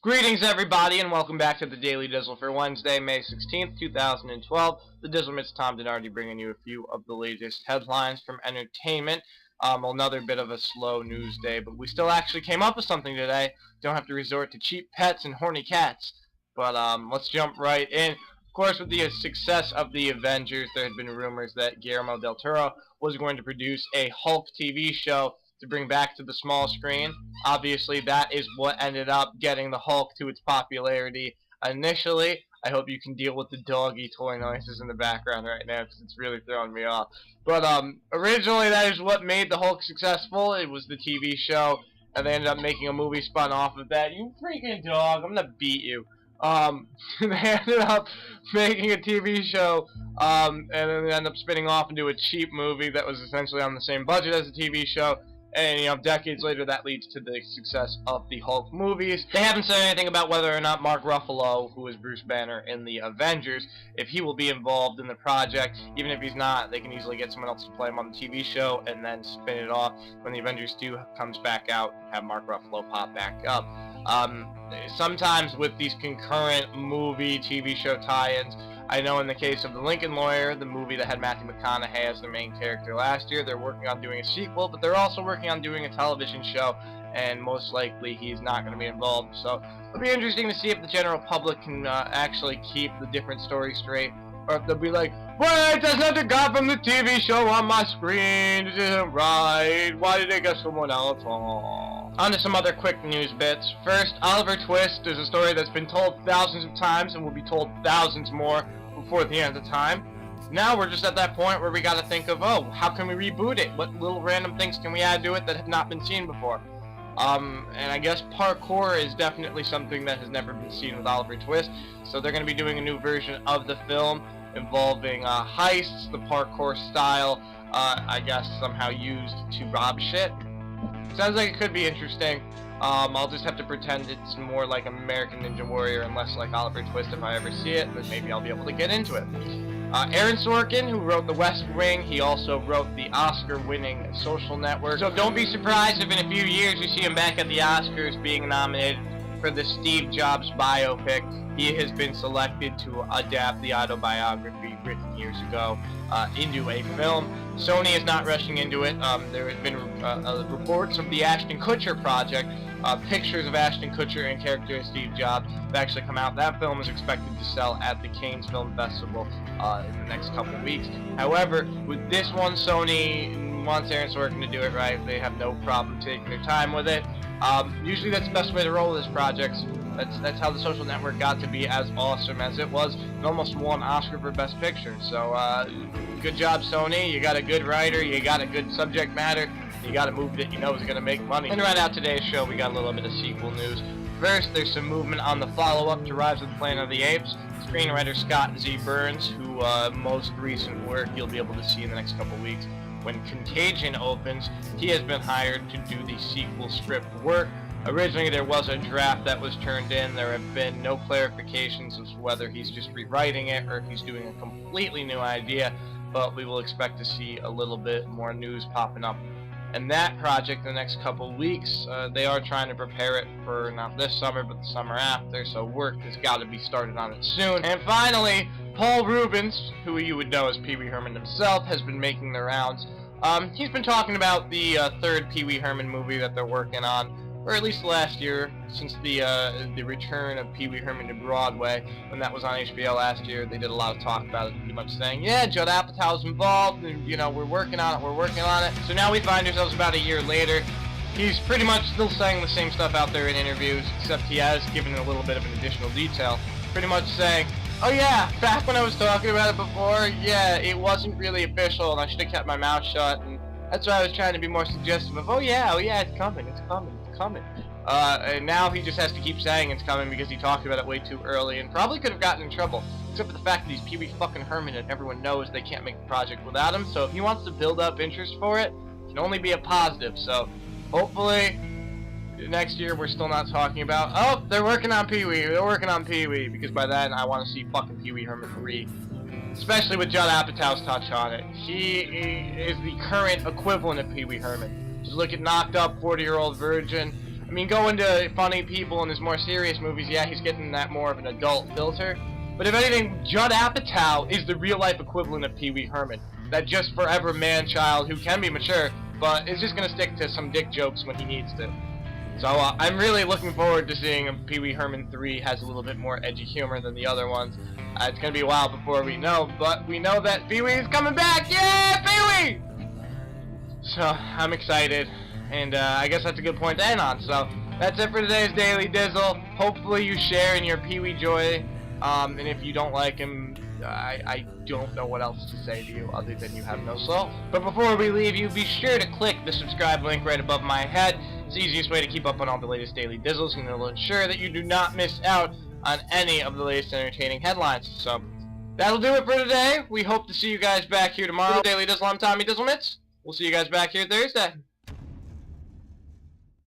Greetings everybody and welcome back to the Daily Dizzle for Wednesday, May 16th, 2012. The Dizzlemits Tom Denardi bringing you a few of the latest headlines from entertainment. Another bit of a slow news day, but we still actually came up with something today. Don't have to resort to cheap pets and horny cats. But let's jump right in. Of course, with the success of the Avengers, there had been rumors that Guillermo del Toro was going to produce a Hulk TV show to bring back to the small screen. Obviously, that is what ended up getting the Hulk to its popularity initially. I hope you can deal with the doggy toy noises in the background right now because it's really throwing me off. But originally, that is what made the Hulk successful. It was the TV show, and they ended up making a movie spun off of that. You freaking dog! I'm gonna beat you. They ended up making a TV show, and then they ended up spinning off into a cheap movie that was essentially on the same budget as a TV show. And, you know, decades later, that leads to the success of the Hulk movies. They haven't said anything about whether or not Mark Ruffalo, who is Bruce Banner in the Avengers, if he will be involved in the project. Even if he's not, they can easily get someone else to play him on the TV show and then spin it off when the Avengers 2 comes back out, have Mark Ruffalo pop back up. Sometimes with these concurrent movie, TV show tie-ins, I know in the case of The Lincoln Lawyer, the movie that had Matthew McConaughey as the main character last year, they're working on doing a sequel, but they're also working on doing a television show, and most likely he's not going to be involved. So it'll be interesting to see if the general public can actually keep the different stories straight, or if they'll be like, wait, there's nothing got from the TV show on my screen, this isn't right, why did they get someone else on? On to some other quick news bits. First, Oliver Twist is a story that's been told thousands of times and will be told thousands more before the end of time. Now we're just at that point where we gotta think of, oh, how can we reboot it? What little random things can we add to it that have not been seen before? And I guess parkour is definitely something that has never been seen with Oliver Twist. So they're gonna be doing a new version of the film involving heists, the parkour style, I guess somehow used to rob shit. Sounds like it could be interesting. I'll just have to pretend it's more like American Ninja Warrior and less like Oliver Twist if I ever see it, and then maybe I'll be able to get into it. Aaron Sorkin, who wrote The West Wing, he also wrote the Oscar-winning Social Network. So don't be surprised if in a few years you see him back at the Oscars being nominated for the Steve Jobs biopic. He has been selected to adapt the autobiography written years ago into a film. Sony is not rushing into it. There has been reports of the Ashton Kutcher project. Pictures of Ashton Kutcher and character Steve Jobs have actually come out. That film is expected to sell at the Cannes Film Festival in the next couple of weeks. However, with this one, Sony wants Aaron Sorkin to do it right. They have no problem taking their time with it. Usually that's the best way to roll with this project. That's how The Social Network got to be as awesome as it was. It almost won Oscar for Best Picture. So, good job, Sony. You got a good writer. You got a good subject matter. You got a movie that you know is going to make money. And right out today's show, we got a little bit of sequel news. First, there's some movement on the follow-up to Rise of the Planet of the Apes. Screenwriter Scott Z. Burns, who most recent work you'll be able to see in the next couple weeks. When Contagion opens, he has been hired to do the sequel script work. Originally, there was a draft that was turned in. There have been no clarifications as to whether he's just rewriting it or if he's doing a completely new idea, but we will expect to see a little bit more news popping up. And that project in the next couple weeks, they are trying to prepare it for not this summer, but the summer after, so work has got to be started on it soon. And finally, Paul Reubens, who you would know as Pee Wee Herman himself, has been making the rounds. He's been talking about the third Pee Wee Herman movie that they're working on, or at least last year, since the return of Pee Wee Herman to Broadway. When that was on HBO last year, they did a lot of talk about it, pretty much saying, yeah, Judd Apatow's involved, and, you know, we're working on it. So now we find ourselves about a year later. He's pretty much still saying the same stuff out there in interviews, except he has given a little bit of an additional detail. Pretty much saying, oh yeah, back when I was talking about it before, yeah, it wasn't really official, and I should have kept my mouth shut, and that's why I was trying to be more suggestive of, oh yeah, it's coming. And now he just has to keep saying it's coming because he talked about it way too early and probably could have gotten in trouble, except for the fact that he's Pee Wee fucking Herman and everyone knows they can't make the project without him, so if he wants to build up interest for it, it can only be a positive. So hopefully next year we're still not talking about, oh, they're working on Pee Wee, because by then I want to see fucking Pee Wee Herman 3. Especially with Judd Apatow's touch on it. He is the current equivalent of Pee Wee Herman. Just look at Knocked Up, 40-Year-Old Virgin. I mean, go into funny people in his more serious movies, yeah, he's getting that more of an adult filter. But if anything, Judd Apatow is the real-life equivalent of Pee Wee Herman. That just forever man-child who can be mature, but is just going to stick to some dick jokes when he needs to. So I'm really looking forward to seeing if Pee Wee Herman 3 has a little bit more edgy humor than the other ones. It's going to be a while before we know, but we know that Pee Wee is coming back! Yeah, Pee Wee! So, I'm excited, and I guess that's a good point to end on. So, that's it for today's Daily Dizzle. Hopefully you share in your Pee Wee joy, and if you don't like him, I don't know what else to say to you other than you have no soul. But before we leave you, be sure to click the subscribe link right above my head. It's the easiest way to keep up on all the latest Daily Dizzles, and it'll ensure that you do not miss out on any of the latest entertaining headlines. So, that'll do it for today. We hope to see you guys back here tomorrow. Daily Dizzle, I'm Tommy Dizzlemits. We'll see you guys back here Thursday.